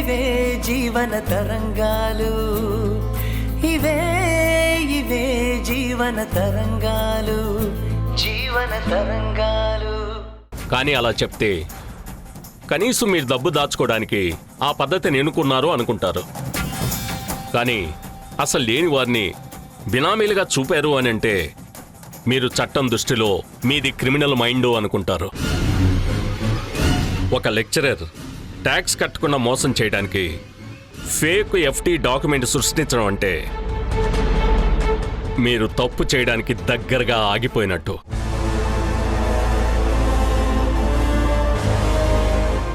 ఇవే జీవన తరంగాలు, ఇవే ఇవే జీవన తరంగాలు, జీవన తరంగాలు. కానీ అలా చెప్తే కనీసం మీరు డబ్బు దాచుకోవడానికి ఆ పద్ధతిని ఎన్నుకున్నారు అనుకుంటారు. కానీ అసలు లేని వారిని బినామీలుగా చూపారు అని అంటే మీరు చట్టం దృష్టిలో మీది క్రిమినల్ మైండ్ అనుకుంటారు. ఒక లెక్చరర్ ట్యాక్స్ కట్టకుండా మోసం చేయడానికి ఫేక్ ఎఫ్టీ డాక్యుమెంట్ సృష్టించడం అంటే మీరు తప్పు చేయడానికి దగ్గరగా ఆగిపోయినట్టు.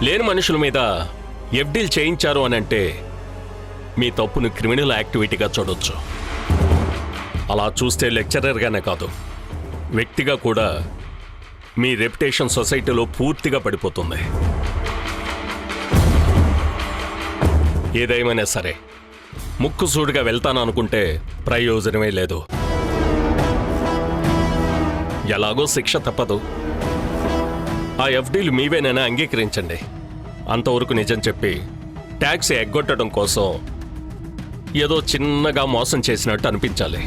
లేని మనుషుల మీద ఎఫ్డీలు చేయించారు అని అంటే మీ తప్పును క్రిమినల్ యాక్టివిటీగా చూడొచ్చు. అలా చూస్తే లెక్చరర్గానే కాదు, వ్యక్తిగా కూడా మీ రెప్యుటేషన్ సొసైటీలో పూర్తిగా పడిపోతుంది. ఏదేమైనా సరే ముక్కుసూడిగా వెళ్తాను అనుకుంటే ప్రయోజనమే లేదు. ఎలాగో శిక్ష తప్పదు. ఆ ఎఫ్డీలు మీవేనైనా అంగీకరించండి. అంతవరకు నిజం చెప్పి ట్యాక్స్ ఎగ్గొట్టడం కోసం ఏదో చిన్నగా మోసం చేసినట్టు అనిపించాలి.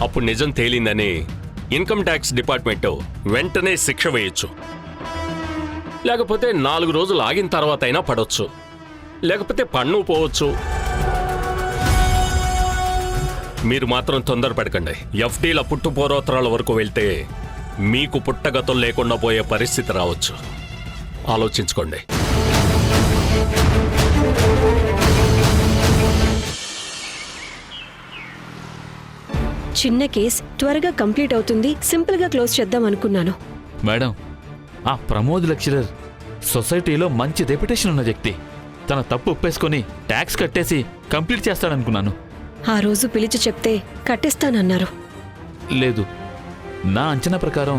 అప్పుడు నిజం తేలిందని ఇన్కమ్ ట్యాక్స్ డిపార్ట్మెంట్ వెంటనే శిక్ష వేయొచ్చు. లేకపోతే 4 రోజులు ఆగిన తర్వాత అయినా పడవచ్చు, లేకపోతే పన్ను పోవచ్చు. మీరు మాత్రం తొందరపడకండి. ఎఫ్డీల పుట్టుపోరోత్తరాల వరకు వెళ్తే మీకు పుట్టగతం లేకుండా పోయే పరిస్థితి రావచ్చు. ఆలోచించుకోండి. చిన్న కేస్ త్వరగా కంప్లీట్ అవుతుంది, సింపుల్ గా క్లోజ్ చేద్దాం అనుకున్నాను. మేడం, ఆ ప్రమోద్ లెక్చరర్ సొసైటీలో మంచి రెప్యుటేషన్ ఉన్న వ్యక్తి. తన తప్పు ఒప్పేసుకొని ట్యాక్స్ కట్టేసి కంప్లీట్ చేస్తాడనుకున్నాను. ఆ రోజు పిలిచి చెప్తే కట్టేస్తానన్నారు. లేదు, నా అంచనా ప్రకారం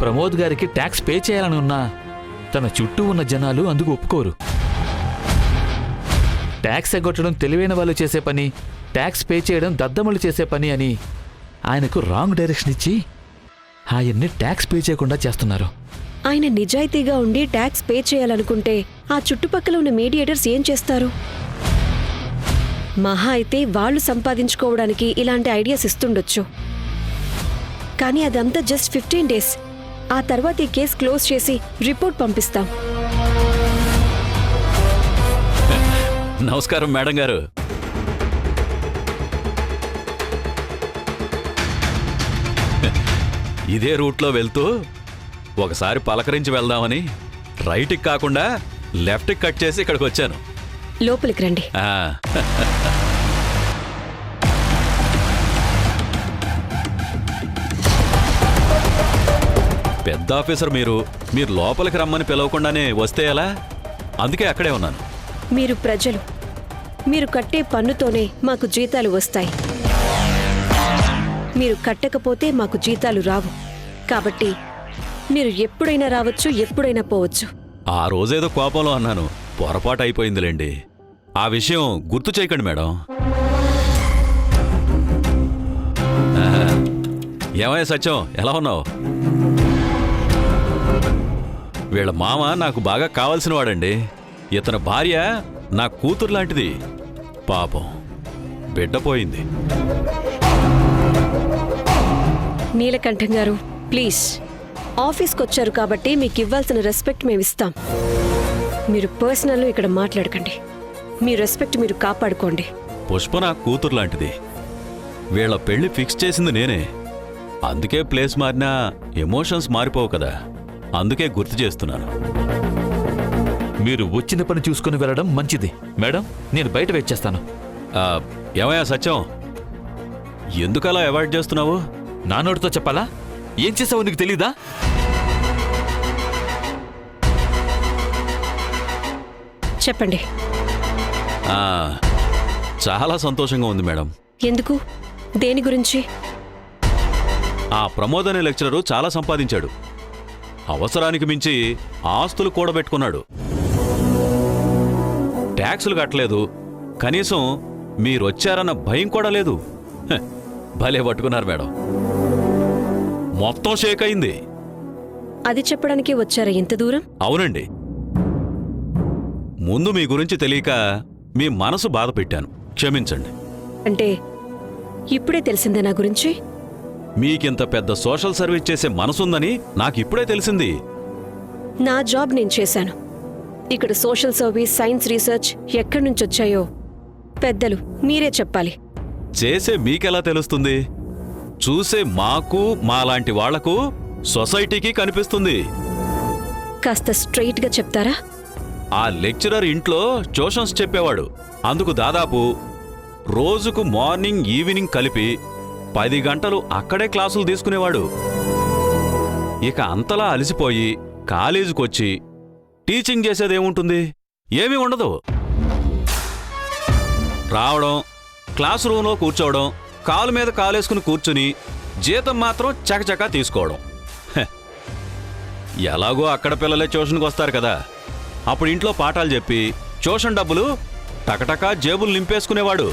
ప్రమోద్ గారికి ట్యాక్స్ పే చేయాలని ఉన్నా తన చుట్టూ ఉన్న జనాలు అందుకు ఒప్పుకోరు. ట్యాక్స్ ఎగ్గొట్టడం తెలివైన వాళ్ళు చేసే పని, ట్యాక్స్ పే చేయడం దద్దమలు చేసే పని అని ఆయనకు రాంగ్ డైరెక్షన్ ఇచ్చి ఆయన్ని ట్యాక్స్ పే చేయకుండా చేస్తున్నారు. ఆయన నిజాయితీగా ఉండి ట్యాక్స్ పే చేయాలనుకుంటే ఆ చుట్టుపక్కల ఉన్న మీడియేటర్స్ ఏం చేస్తారు? మహా అయితే వాళ్ళు సంపాదించుకోవడానికి ఇలాంటి ఐడియాస్ ఇస్తుండొచ్చు. కానీ అదంతా జస్ట్ 15 days. ఆ తర్వాత ఈ కేసు క్లోజ్ చేసి రిపోర్ట్ పంపిస్తాం. నమస్కారం మేడం గారు. ఇదే రూట్లో వెళ్తూ ఒకసారి పలకరించి వెళ్దామని రైట్కి కాకుండా లెఫ్ట్కి కట్ చేసి ఇక్కడికి వచ్చాను. లోపలికి రండి. పెద్ద ఆఫీసర్ మీరు లోపలికి రమ్మని పిలవకుండానే వస్తే ఎలా? అందుకే అక్కడే ఉన్నాను. మీరు ప్రజలు, మీరు కట్టే పన్నుతోనే మాకు జీతాలు వస్తాయి. మీరు కట్టకపోతే మాకు జీతాలు రావు. కాబట్టి మీరు ఎప్పుడైనా రావచ్చు, ఎప్పుడైనా పోవచ్చు. ఆ రోజేదో కోపంలో అన్నాను, పొరపాటు అయిపోయిందిలేండి. ఆ విషయం గుర్తు చేయకండి మేడం. ఏమయ్య సత్యం, ఎలా ఉన్నావు? వీళ్ళ మామ నాకు బాగా కావలసిన వాడండి. ఇతని భార్య నా కూతురు లాంటిది. పాపం బిడ్డ పోయింది. నీలకంఠం గారు, ప్లీజ్, ఆఫీస్కి వచ్చారు కాబట్టి మీకు ఇవ్వాల్సిన రెస్పెక్ట్ మేమిస్తాం. మీరు పర్సనల్ ఇక్కడ మాట్లాడకండి. మీ రెస్పెక్ట్ మీరు కాపాడుకోండి. పుష్ప నా కూతురు లాంటిది. వీళ్ళ పెళ్లి ఫిక్స్ చేసింది నేనే. అందుకే ప్లేస్ మారినా ఎమోషన్స్ మారిపోవు కదా, అందుకే గుర్తు చేస్తున్నాను. మీరు వచ్చిన పని చూసుకుని వెళ్ళడం మంచిది. మేడం, నేను బయట వెయిట్ చేస్తాను. ఏమయ్యా సత్యం, ఎందుకలా అవాయిడ్ చేస్తున్నావు? నా నోటితో చెప్పాలా? ఏం చేసావో నీకు తెలీదా? చెప్పండి. చాలా సంతోషంగా ఉంది మేడం. ఎందుకు? దేని గురించి? ఆ ప్రమోద్ అనే లెక్చరరు చాలా సంపాదించాడు. అవసరానికి మించి ఆస్తులు కూడబెట్టుకున్నాడు. ట్యాక్సులు కట్టలేదు, కనీసం మీరొచ్చారన్న భయం కూడా లేదు. భలే పట్టుకున్నారు మేడం. మొత్తం షేక్ అయింది. అది చెప్పడానికి వచ్చారా ఇంత దూరం? అవునండి. ముందు మీ గురించి తెలియక మీ మనసు బాధ పెట్టాను, క్షమించండి. అంటే ఇప్పుడే తెలిసిందే నా గురించి? మీకింత పెద్ద సోషల్ సర్వీస్ చేసే మనసుందని నాకిప్పుడే తెలిసింది. నా జాబ్ నేను చేశాను. ఇక్కడ సోషల్ సర్వీస్, సైన్స్ రీసెర్చ్ ఎక్కడి నుంచి వచ్చాయో పెద్దలు మీరే చెప్పాలి. చేసే మీకెలా తెలుస్తుంది? చూసే మాకు, మాలాంటి వాళ్లకు, సొసైటీకి కనిపిస్తుంది. కాస్త స్ట్రెయిట్గా చెప్తారా? ఆ లెక్చరర్ ఇంట్లో ట్యూషన్స్ చెప్పేవాడు. అందుకు దాదాపు రోజుకు మార్నింగ్ ఈవినింగ్ కలిపి 10 గంటలు అక్కడే క్లాసులు తీసుకునేవాడు. ఇక అంతలా అలసిపోయి కాలేజీకొచ్చి టీచింగ్ చేసేదేముంటుంది? ఏమీ ఉండదు. రావడం, క్లాస్ రూమ్లో కూర్చోవడం, కాలు మీద కాలేసుకుని కూర్చుని జీతం మాత్రం చకచకా తీసుకోవడం. హె, ఎలాగో అక్కడ పిల్లలే ట్యూషన్కి వస్తారు కదా, అప్పుడు ఇంట్లో పాఠాలు చెప్పి ట్యూషన్ డబ్బులు టకటకా జేబులు నింపేసుకునేవాడు.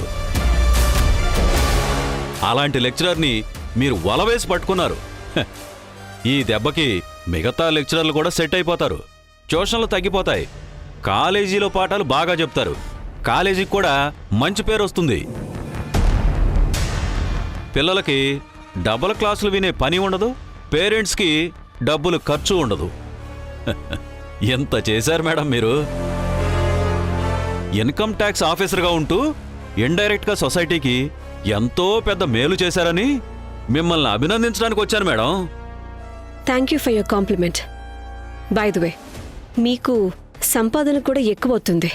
అలాంటి లెక్చరర్ని మీరు వలవేసి పట్టుకున్నారు. హె, ఈ దెబ్బకి మిగతా లెక్చరర్లు కూడా సెట్ అయిపోతారు. ట్యూషన్లు తగ్గిపోతాయి. కాలేజీలో పాఠాలు బాగా చెప్తారు. కాలేజీకి కూడా మంచి పేరు వస్తుంది. పిల్లలకి డబుల్ క్లాసులు వినే పని ఉండదు, పేరెంట్స్కి డబ్బులు ఖర్చు ఉండదు. ఎంత చేశారు మేడం మీరు? ఇన్కమ్ ట్యాక్స్ ఆఫీసర్గా ఉంటూ ఇండైరెక్ట్గా సొసైటీకి ఎంతో పెద్ద మేలు చేశారని మిమ్మల్ని అభినందించడానికి వచ్చాను madam. Thank you for your compliment. By the way, మీకు సంపాదన కూడా ఎక్కువ అవుతుంది.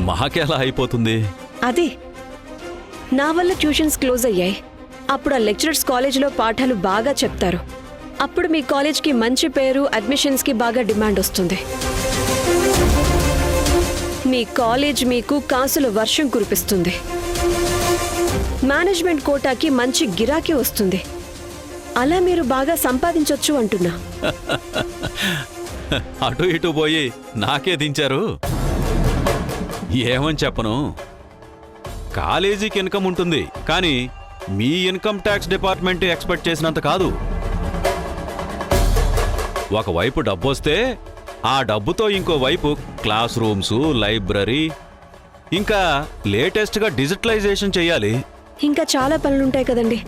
మాకెలా అయిపోతుంది? అదే, నా వల్ల ట్యూషన్స్ క్లోజ్ అయ్యాయి. అప్పుడు ఆ లెక్చరర్స్ కాలేజీలో పాఠాలు బాగా చెప్తారు. అప్పుడు మీ కాలేజ్కి మంచి పేరు, అడ్మిషన్స్కి బాగా డిమాండ్ వస్తుంది. మీ కాలేజ్ మీకు కాసుల వర్షం కురిపిస్తుంది. మేనేజ్మెంట్ కోటాకి మంచి గిరాకీ వస్తుంది. అలా మీరు బాగా సంపాదించొచ్చు అంటున్నా. అటు ఇటు పోయి నాకే దించారు. ఏమని చెప్పను? కాలేజీకి ఇన్కమ్ ఉంటుంది, కానీ మీ ఇన్కమ్ ట్యాక్స్ డిపార్ట్మెంట్ ఎక్స్పెక్ట్ చేసినంత కాదు. ఒకవైపు డబ్బు వస్తే ఆ డబ్బుతో ఇంకోవైపు క్లాస్ రూమ్స్, లైబ్రరీ, ఇంకా లేటెస్ట్గా డిజిటలైజేషన్ చేయాలి. ఇంకా చాలా పనులుంటాయి కదండి.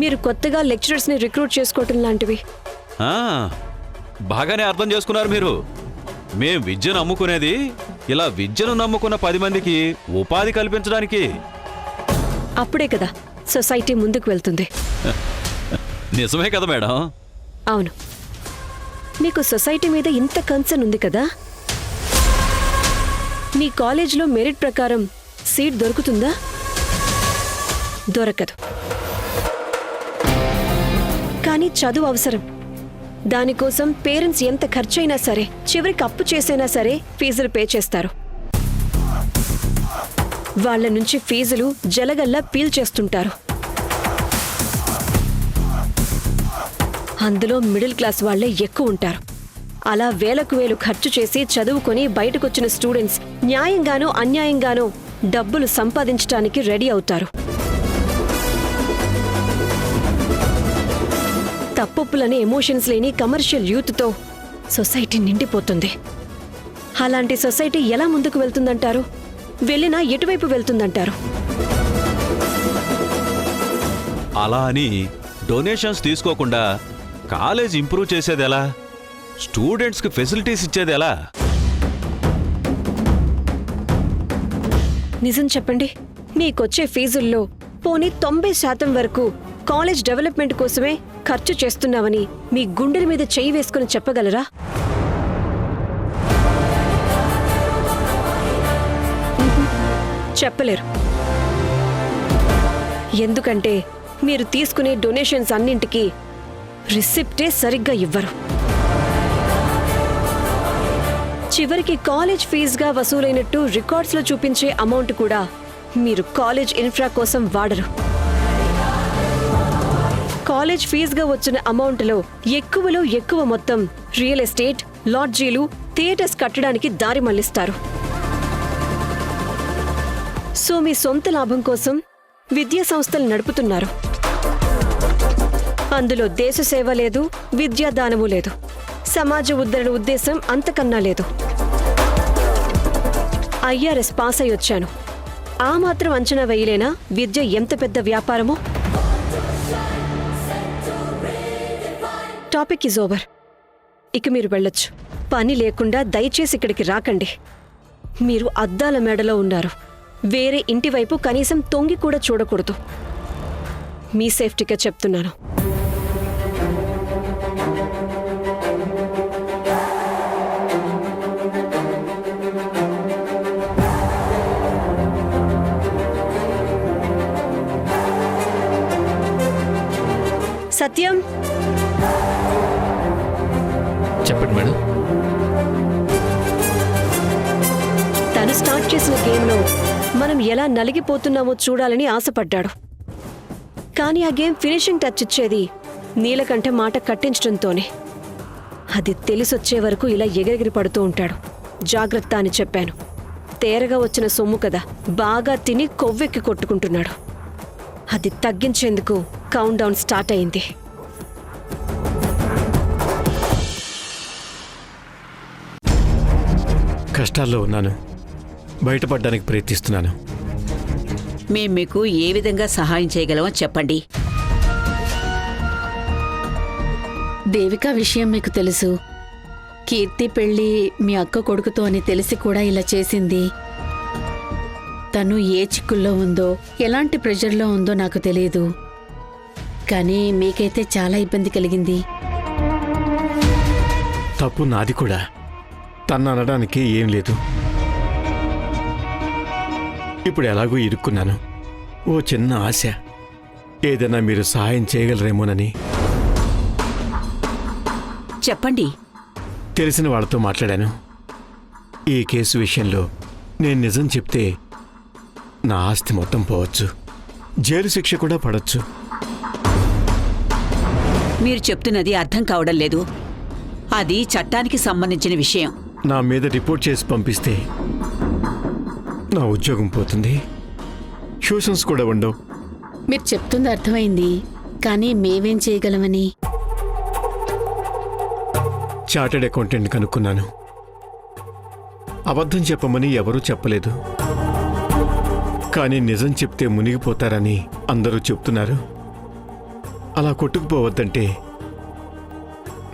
మీరు కొత్తగా లెక్చరర్స్ని రిక్రూట్ చేసుకోవటం లాంటివి. ఆ, బాగానే అర్థం చేసుకున్నారు మీరు. మేం విద్యను అమ్ముకునేది ఇలా విద్యను నమ్ముకున్న 10 మందికి ఉపాధి కల్పించడానికి. అప్పుడే కదా సొసైటీ ముందుకు వెళ్తుంది. నిజమే కదా మేడం? అవును. మీకు సొసైటీ మీద ఇంత కన్సర్న్ ఉంది కదా. మీ కాలేజ్లో మెరిట్ ప్రకారం సీట్ దొరుకుతుందా? దొరకదు. కానీ చదువు అవసరం. దానికోసం పేరెంట్స్ ఎంత ఖర్చైనా సరే, చివరికి అప్పు చేసైనా సరే ఫీజులు పే చేస్తారు. వాళ్ళ నుంచి ఫీజులు జలగల్లా పీల్ చేస్తుంటారు. అందులో మిడిల్ క్లాస్ వాళ్లే ఎక్కువ ఉంటారు. అలా వేలకు వేలు ఖర్చు చేసి చదువుకొని బయటకొచ్చిన స్టూడెంట్స్ న్యాయంగానో అన్యాయంగానో డబ్బులు సంపాదించడానికి రెడీ అవుతారు. తప్పొప్పులనే ఎమోషన్స్ లేని కమర్షియల్ యూత్తో సొసైటీ నిండిపోతుంది. అలాంటి సొసైటీ ఎలా ముందుకు వెళ్తుందంటారు? వెళ్ళినా ఎటువైపు వెళ్తుందంటారు? అలా అని డొనేషన్స్ తీసుకోకుండా కాలేజ్ ఇంప్రూవ్ చేసేదెలా? స్టూడెంట్స్కి ఫెసిలిటీస్ ఇచ్చేదెలా? నిజం చెప్పండి, మీకొచ్చే ఫీజుల్లో పోనీ 90% వరకు కాలేజ్ డెవలప్మెంట్ కోసమే ఖర్చు చేస్తున్నామని మీ గుండెల మీద చెయ్యి వేసుకుని చెప్పగలరా? చెప్పలేరు. ఎందుకంటే మీరు తీసుకునే డొనేషన్స్ అన్నింటికీ రిసిప్టే సరిగ్గా ఇవ్వరు. చివరికి కాలేజ్ ఫీజుగా వసూలైనట్టు రికార్డ్స్లో చూపించే అమౌంట్ కూడా మీరు కాలేజ్ ఇన్ఫ్రా కోసం వాడరు. కాలేజ్ ఫీజుగా వచ్చిన అమౌంట్లో ఎక్కువలో ఎక్కువ మొత్తం రియల్ ఎస్టేట్, లాడ్జీలు, థియేటర్స్ కట్టడానికి దారి మళ్లిస్తారు. సో మీ సొంత లాభం కోసం విద్యా సంస్థలు నడుపుతున్నారు. అందులో దేశ సేవ లేదు, విద్యాదానము లేదు. సమాజ ఉద్ధరణ ఉద్దేశం అంతకన్నా లేదు. ఐఆర్ఎస్ పాస్ అయి వచ్చాను. ఆ మాత్రం అంచనా వేయలేనా విద్య ఎంత పెద్ద వ్యాపారమో? Topic is over. ఇక మీరు వెళ్ళొచ్చు. పని లేకుండా దయచేసి ఇక్కడికి రాకండి. మీరు అద్దాల మేడలో ఉన్నారు. వేరే ఇంటి వైపు కనీసం తొంగి కూడా చూడకూడదు. మీ సేఫ్టీగా చెప్తున్నాను. సత్యం, చెప్పండి మేడం. తను స్టార్ట్ చేసిన గేమ్లో మనం ఎలా నలిగిపోతున్నామో చూడాలని ఆశపడ్డాడు. కానీ ఆ గేమ్ ఫినిషింగ్ టచ్ ఇచ్చేది నీలకంఠ మాట కట్టించడంతోనే. అది తెలిసొచ్చే వరకు ఇలా ఎగిరెగిరి పడుతూ ఉంటాడు. జాగ్రత్త అని చెప్పాను. తేరగా వచ్చిన సొమ్ము కదా, బాగా తిని కొవ్వెక్కి కొట్టుకుంటున్నాడు. అది తగ్గించేందుకు కౌంట్ డౌన్ స్టార్ట్ అయింది. కష్టాల్లో ఉన్నాను. బయటపడడానికి ప్రయత్నిస్తున్నాను. మేం మీకు ఏ విధంగా సహాయం చేయగలమో చెప్పండి. దేవిక విషయం మీకు తెలుసు. కీర్తి పెళ్లి మీ అక్క కొడుకుతో అని తెలిసి కూడా ఇలా చేసింది. తను ఏ చిక్కుల్లో ఉందో, ఎలాంటి ప్రెషర్లో ఉందో నాకు తెలియదు. కానీ మీకైతే చాలా ఇబ్బంది కలిగింది. తప్పు నాది కూడా. తను అనడానికి ఏం లేదు. ఇప్పుడు ఎలాగో ఇరుక్కున్నాను. ఓ చిన్న ఆశ, ఏదైనా మీరు సహాయం చేయగలరేమోనని. చెప్పండి. తెలిసిన వాళ్ళతో మాట్లాడాను. ఈ కేసు విషయంలో నేను నిజం చెప్తే నా ఆస్తి మొత్తం పోవచ్చు. జైలు శిక్ష కూడా పడొచ్చు. మీరు చెప్తున్నది అర్థం కావడం లేదు. అది చట్టానికి సంబంధించిన విషయం. నా మీద రిపోర్ట్ చేసి పంపిస్తే నా ఉద్యోగం పోతుంది. ట్యూషన్స్ కూడా ఉండవు. మీరు చెప్తుంది అర్థమైంది, కానీ మేమేం చేయగలమని. చార్టెడ్ అకౌంటెంట్ కనుక్కున్నాను. అబద్ధం చెప్పమని ఎవరూ చెప్పలేదు. కానీ నిజం చెప్తే మునిగిపోతారని అందరూ చెప్తున్నారు. అలా కొట్టుకుపోవద్దంటే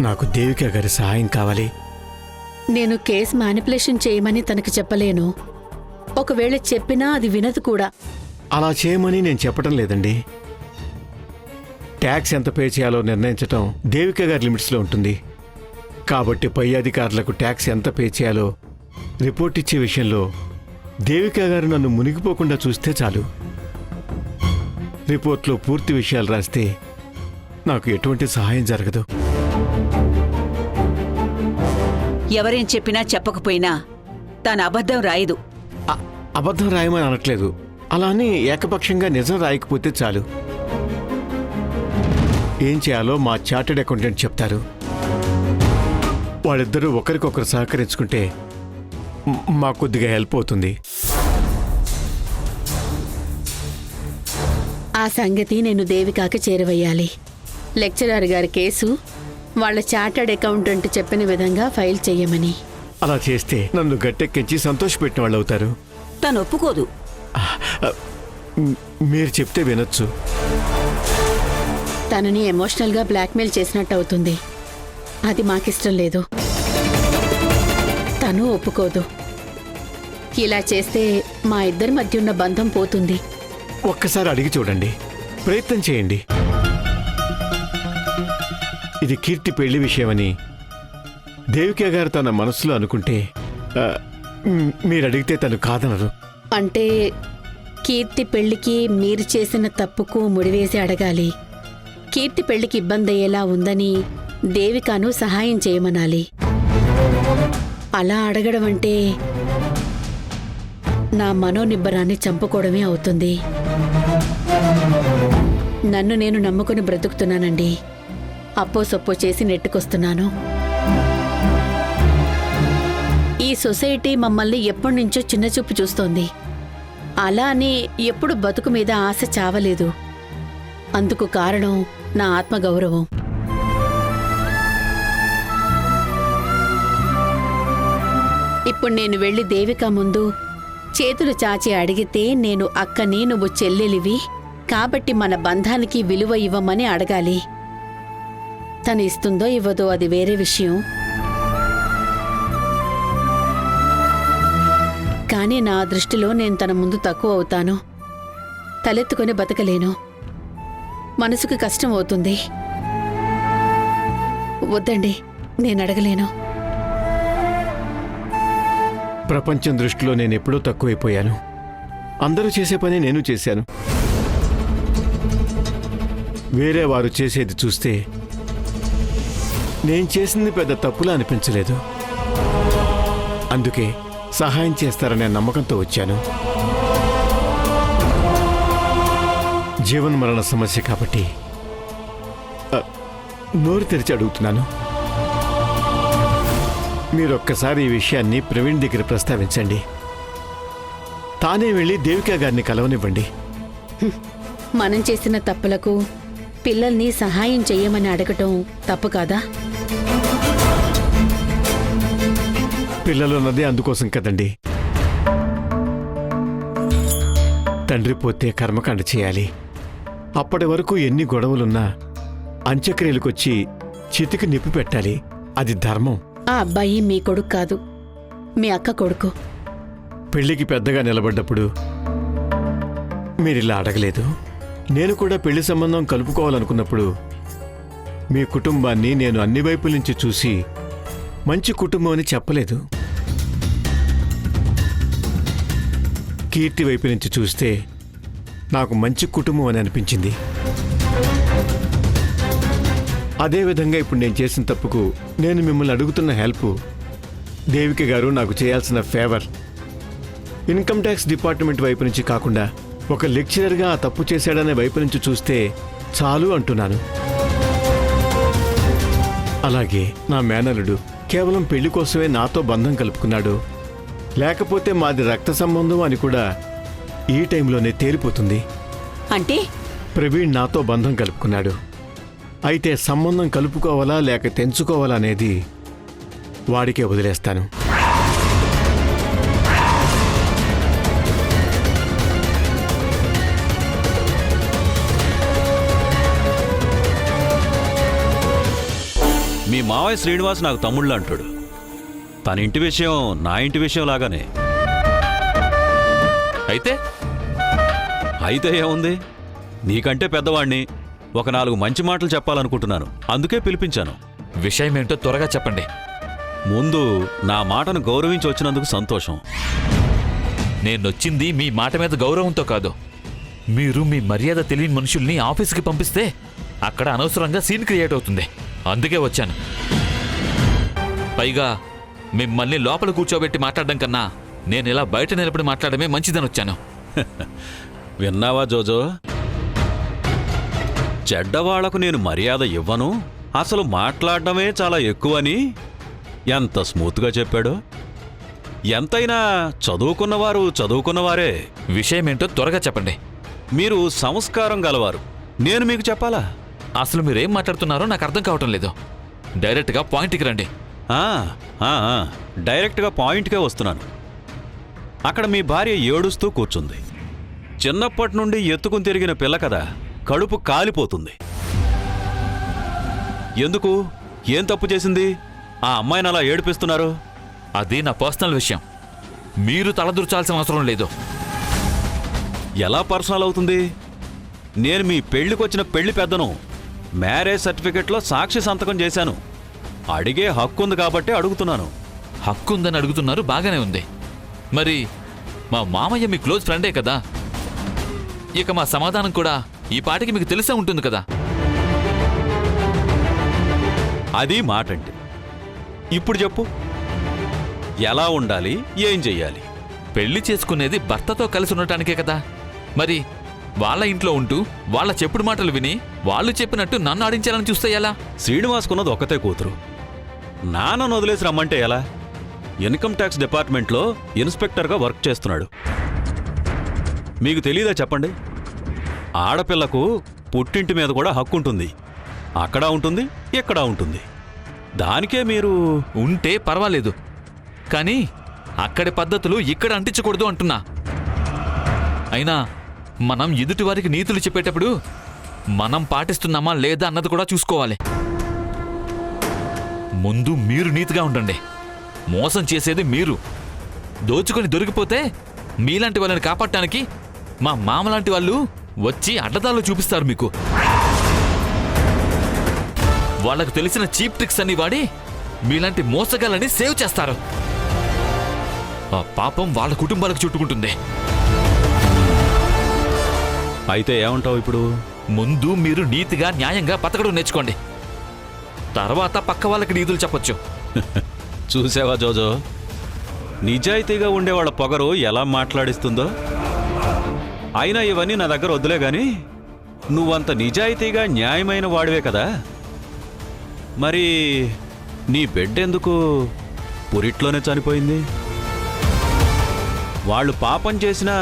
నాకు దేవిక గారి సహాయం కావాలి. నేను కేస్ మ్యానిపులేషన్ చేయమని తనకు చెప్పలేను. ఒకవేళ చెప్పినా అది వినదు కూడా. అలా చేయమని నేను చెప్పడం లేదండి. ట్యాక్స్ ఎంత పే చేయాలో నిర్ణయించటం దేవిక గారి లిమిట్స్లో ఉంటుంది. కాబట్టి పై అధికారులకు ట్యాక్స్ ఎంత పే చేయాలో రిపోర్ట్ ఇచ్చే విషయంలో దేవిక గారు నన్ను మునిగిపోకుండా చూస్తే చాలు. రిపోర్ట్లో పూర్తి విషయాలు రాస్తే నాకు ఎటువంటి సహాయం జరగదు. ఎవరేం చెప్పినా చెప్పకపోయినా తన అబద్ధం రాయదు. అబద్ధం రాయమని అనట్లేదు. అలా అని ఏకపక్షంగా నిజం రాయకపోతే చాలు. ఏం చేయాలో మా చార్టెడ్ అకౌంటెంట్ చెప్తారు. వాళ్ళిద్దరూ ఒకరికొకరు సహకరించుకుంటే మా కొద్దిగా హెల్ప్ అవుతుంది. ఆ సంగతి నేను దేవికాకి చేరవేయాలి. లెక్చరర్ గారి కేసు వాళ్ళ చార్టర్డ్ అకౌంటెంట్ చెప్పిన విధంగా ఫైల్ చెయ్యమని. అలా చేస్తే నన్ను గట్టెక్కించి సంతోషపెట్టిన వాళ్ళు అవుతారు. తను ఒప్పుకోదు. మీరు చెప్తే వినొచ్చు. తనని ఎమోషనల్గా బ్లాక్మెయిల్ చేసినట్టు అవుతుంది. అది మాకిష్టం లేదు. తను ఒప్పుకోదు. ఇలా చేస్తే మా ఇద్దరి మధ్య ఉన్న బంధం పోతుంది. ఒక్కసారి అడిగి చూడండి, ప్రయత్నం చేయండి. ఇది కీర్తి పెళ్లి విషయమని దేవిక గారు తన మనసులో అనుకుంటే మీరు అడిగితే తను కాదనరు. అంటే కీర్తి పెళ్లికి మీరు చేసిన తప్పుకు ముడివేసి అడగాలి. కీర్తి పెళ్లికి ఇబ్బంది అయ్యేలా ఉందని దేవికను సహాయం చేయమనాలి. అలా అడగడం అంటే నా మనోనిబ్బరాన్ని చంపుకోవడమే అవుతుంది. నన్ను నేను నమ్ముకుని బ్రతుకుతున్నానండి. అప్పో సొప్పో చేసి నెట్టుకొస్తున్నాను. ఈ సొసైటీ మమ్మల్ని ఎప్పటినుంచో చిన్నచూపు చూస్తోంది. అలా అని ఎప్పుడు బతుకు మీద ఆశ చావలేదు. అందుకు కారణం నా ఆత్మగౌరవం. ఇప్పుడు నేను వెళ్ళి దేవిక ముందు చేతులు చాచి అడిగితే నేను అక్కని, నువ్వు చెల్లెలివి, కాబట్టి మన బంధానికి విలువ ఇవ్వమని అడగాలి. తను ఇస్తుందో ఇవ్వదో అది వేరే విషయం. కానీ నా దృష్టిలో నేను తన ముందు తక్కువ అవుతాను. తలెత్తుకొని బతకలేను. మనసుకు కష్టం అవుతుంది. వద్దండి, నేను అడగలేను. ప్రపంచం దృష్టిలో నేను ఎప్పుడూ తక్కువైపోయాను. అందరూ చేసే పని నేను చేశాను. వేరే వారు చేసేది చూస్తే నేను చేసింది పెద్ద తప్పులా అనిపించలేదు. అందుకే సహాయం చేస్తారనే నమ్మకంతో వచ్చాను. జీవన్మరణ సమస్య కాబట్టి నోరు తెరిచి అడుగుతున్నాను. మీరొక్కసారి ఈ విషయాన్ని ప్రవీణ్ దగ్గర ప్రస్తావించండి. తానే వెళ్ళి దేవికా గారిని కలవనివ్వండి. మనం చేసిన తప్పులకు పిల్లల్ని సహాయం చెయ్యమని అడగటం తప్పు కాదా? పిల్లలున్నదే అందుకోసం కదండి. తండ్రి పోతే కర్మకాండ చేయాలి. అప్పటి వరకు ఎన్ని గొడవలున్నా అంత్యక్రియలకొచ్చి చితికి నిప్పు పెట్టాలి. అది ధర్మం. ఆ అబ్బాయి మీ కొడుకు కాదు, మీ అక్క కొడుకు. పెళ్లికి పెద్దగా నిలబడ్డప్పుడు మీరిలా అడగలేదు. నేను కూడా పెళ్లి సంబంధం కలుపుకోవాలనుకున్నప్పుడు మీ కుటుంబాన్ని నేను అన్ని వైపుల నుంచి చూసి మంచి కుటుంబం అని చెప్పలేదు. కీర్తి వైపు నుంచి చూస్తే నాకు మంచి కుటుంబం అని అనిపించింది. అదేవిధంగా ఇప్పుడు నేను చేసిన తప్పుకు నేను మిమ్మల్ని అడుగుతున్న హెల్ప్, దేవిక గారు నాకు చేయాల్సిన ఫేవర్ ఇన్కమ్ ట్యాక్స్ డిపార్ట్మెంట్ వైపు నుంచి కాకుండా ఒక లెక్చరర్గా ఆ తప్పు చేశాడనే వైపు నుంచి చూస్తే చాలు అంటున్నాను. అలాగే నా మేనలుడు కేవలం పెళ్లి కోసమే నాతో బంధం కలుపుకున్నాడు, లేకపోతే మాది రక్త సంబంధం అని కూడా ఈ టైంలోనే తేలిపోతుంది. అంటే ప్రవీణ్ నాతో బంధం కలుపుకున్నాడు. అయితే సంబంధం కలుపుకోవాలా లేక తెంచుకోవాలా అనేది వాడికే వదిలేస్తాను. మీ మావయ్య శ్రీనివాస్ నాకు తమ్ముళ్ళు అంటాడు. తన ఇంటి విషయం నా ఇంటి విషయం లాగానే. అయితే ఏముంది, నీకంటే పెద్దవాణ్ణి, ఒక 4 మంచి మాటలు చెప్పాలనుకుంటున్నాను. అందుకే పిలిపించాను. విషయం ఏంటో త్వరగా చెప్పండి. ముందు నా మాటను గౌరవించి వచ్చినందుకు సంతోషం. నేనొచ్చింది మీ మాట మీద గౌరవంతో కాదు. మీరు మీ మర్యాద తెలియని మనుషుల్ని ఆఫీస్కి పంపిస్తే అక్కడ అనవసరంగా సీన్ క్రియేట్ అవుతుంది. అందుకే వచ్చాను. పైగా మిమ్మల్ని లోపల కూర్చోబెట్టి మాట్లాడడం కన్నా నేను ఇలా బయట నిలబడి మాట్లాడమే మంచిదని వచ్చాను. విన్నావా జోజో? చెడ్డవాళ్లకు నేను మర్యాద ఇవ్వను, అసలు మాట్లాడడమే చాలా ఎక్కువని ఎంత స్మూత్గా చెప్పాడో. ఎంతైనా చదువుకున్నవారు చదువుకున్నవారే. విషయం ఏంటో త్వరగా చెప్పండి. మీరు సంస్కారం గలవారు. నేను మీకు చెప్పాలా? అసలు మీరేం మాట్లాడుతున్నారో నాకు అర్థం కావటం లేదు. డైరెక్ట్గా పాయింట్కి రండి. డైరెక్ట్గా పాయింట్కే వస్తున్నాను. అక్కడ మీ భార్య ఏడుస్తూ కూర్చుంది. చిన్నప్పటి నుండి ఎత్తుకుని తిరిగిన పిల్ల కదా, కడుపు కాలిపోతుంది. ఎందుకు? ఏం తప్పు చేసింది? ఆ అమ్మాయిని అలా ఏడిపిస్తున్నారు. అది నా పర్సనల్ విషయం. మీరు తలదూర్చాల్సిన అవసరం లేదు. ఎలా పర్సనల్ అవుతుంది? నేను మీ పెళ్లికొచ్చిన పెళ్లి పెద్దను. మ్యారేజ్ సర్టిఫికెట్లో సాక్షి సంతకం చేశాను. అడిగే హక్కు ఉంది కాబట్టి అడుగుతున్నాను. హక్కు ఉందని అడుగుతున్నారు, బాగానే ఉంది. మరి మా మామయ్య మీ క్లోజ్ ఫ్రెండే కదా. ఇక మా సమాధానం కూడా ఈ పాటికి మీకు తెలిసే ఉంటుంది కదా. అది మాటండి. ఇప్పుడు చెప్పు, ఎలా ఉండాలి, ఏం చెయ్యాలి? పెళ్లి చేసుకునేది భర్తతో కలిసి ఉండటానికే కదా. మరి వాళ్ళ ఇంట్లో ఉంటూ వాళ్ళ చెప్పుడు మాటలు విని వాళ్ళు చెప్పినట్టు నన్ను ఆడించాలని చూస్తే ఎలా? శ్రీనివాస్కున్నది ఒక్కతే కూతురు. నాన్నను వదిలేసి రమ్మంటే ఎలా? ఇన్కమ్ ట్యాక్స్ డిపార్ట్మెంట్లో ఇన్స్పెక్టర్గా వర్క్ చేస్తున్నాడు. మీకు తెలీదా చెప్పండి? ఆడపిల్లకు పుట్టింటి మీద కూడా హక్కు ఉంటుంది. అక్కడ ఉంటుంది, ఇక్కడ ఉంటుంది. దానికే మీరు ఉంటే పర్వాలేదు, కానీ అక్కడి పద్ధతులు ఇక్కడ అంటించకూడదు అంటున్నా. అయినా మనం ఎదుటివారికి నీతులు చెప్పేటప్పుడు మనం పాటిస్తున్నామా లేదా అన్నది కూడా చూసుకోవాలి. ముందు మీరు నీతిగా ఉండండి. మోసం చేసేది మీరు. దోచుకొని దొరికిపోతే మీలాంటి వాళ్ళని కాపాడటానికి మా మామలాంటి వాళ్ళు వచ్చి అడ్డదాలు చూపిస్తారు మీకు. వాళ్ళకు తెలిసిన చీప్ ట్రిక్స్ అన్ని వాడి మీలాంటి మోసగాళ్ళని సేవ్ చేస్తారు. ఆ పాపం వాళ్ళ కుటుంబాలకు చుట్టుకుంటుంది. అయితే ఏమంటావు ఇప్పుడు? ముందు మీరు నీతిగా న్యాయంగా బతకడం నేర్చుకోండి. తర్వాత పక్క వాళ్ళకి నీతులు చెప్పొచ్చు. చూసావా జోజో, నిజాయితీగా ఉండేవాళ్ళ పొగరు ఎలా మాట్లాడిస్తుందో. అయినా ఇవన్నీ నా దగ్గర వద్దులే గాని, నువ్వంత నిజాయితీగా న్యాయమైన వాడివే కదా, మరి నీ బిడ్డ ఎందుకు పురిట్లోనే చనిపోయింది? వాళ్ళు పాపం చేసినా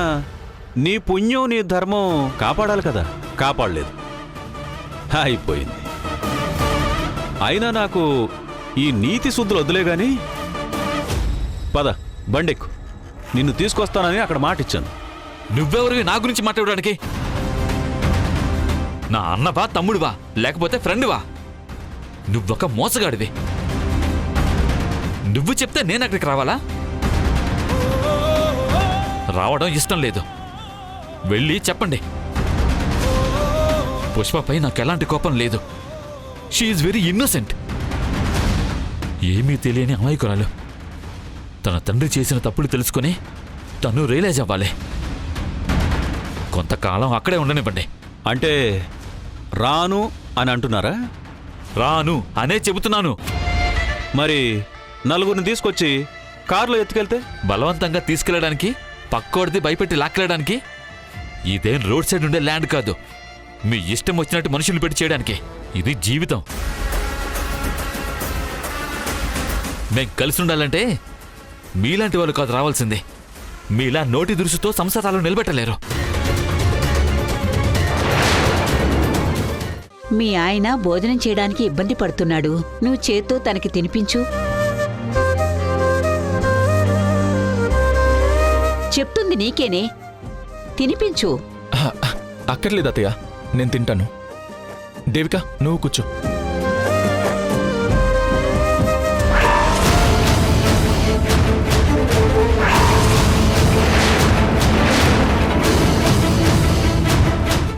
నీ పుణ్యం నీ ధర్మం కాపాడాలి కదా, కాపాడలేదు, అయిపోయింది. అయినా నాకు ఈ నీతి శుద్ధులు వద్దులే గాని, పద బండెక్కు, నిన్ను తీసుకొస్తానని అక్కడ మాటిచ్చాను. నువ్వెవరివి నా గురించి మాట్లాడడానికి? నా అన్నవా, తమ్ముడివా, లేకపోతే ఫ్రెండ్వా? నువ్వొక మోసగాడివి. నువ్వు చెప్తే నేను అక్కడికి రావాలా? రావడం ఇష్టం లేదు. వెళ్ళి చెప్పండి. పుష్పపై నాకు ఎలాంటి కోపం లేదు. She very innocent. ఏమీ తెలియని అమాయకురాలు. తన తండ్రి చేసిన తప్పులు తెలుసుకొని తను రియలైజ్ అవ్వాలి. కొంతకాలం అక్కడే ఉండనివ్వండి. అంటే రాను అని అంటున్నారా? రాను అనే చెబుతున్నాను. మరి నలుగురిని తీసుకొచ్చి కారులో ఎత్తుకెళ్తే? బలవంతంగా తీసుకెళ్లడానికి, పక్కోడిది భయపెట్టి లాక్కెళ్ళడానికి. ఇదేం రోడ్ సైడ్ ఉండే ల్యాండ్ కాదు. మీ ఇష్టం వచ్చినట్టు మనుషులు పెట్టి చేయడానికి. ఇది జీవితం. మేం కలిసి ఉండాలంటే మీలాంటి వాళ్ళు కాదు రావాల్సింది. మీలా నోటి దురుసుతో సంసారాలు నిలబెట్టలేరు. మీ ఆయన భోజనం చేయడానికి ఇబ్బంది పడుతున్నాడు. నువ్వు చేత్తో తనకి తినిపించు. చెప్తుంది నీకేనే, తినిపించు. అక్కర్లేదు అత్తయ్య, నేను తింటాను. దేవిక, నువ్వు కూర్చో.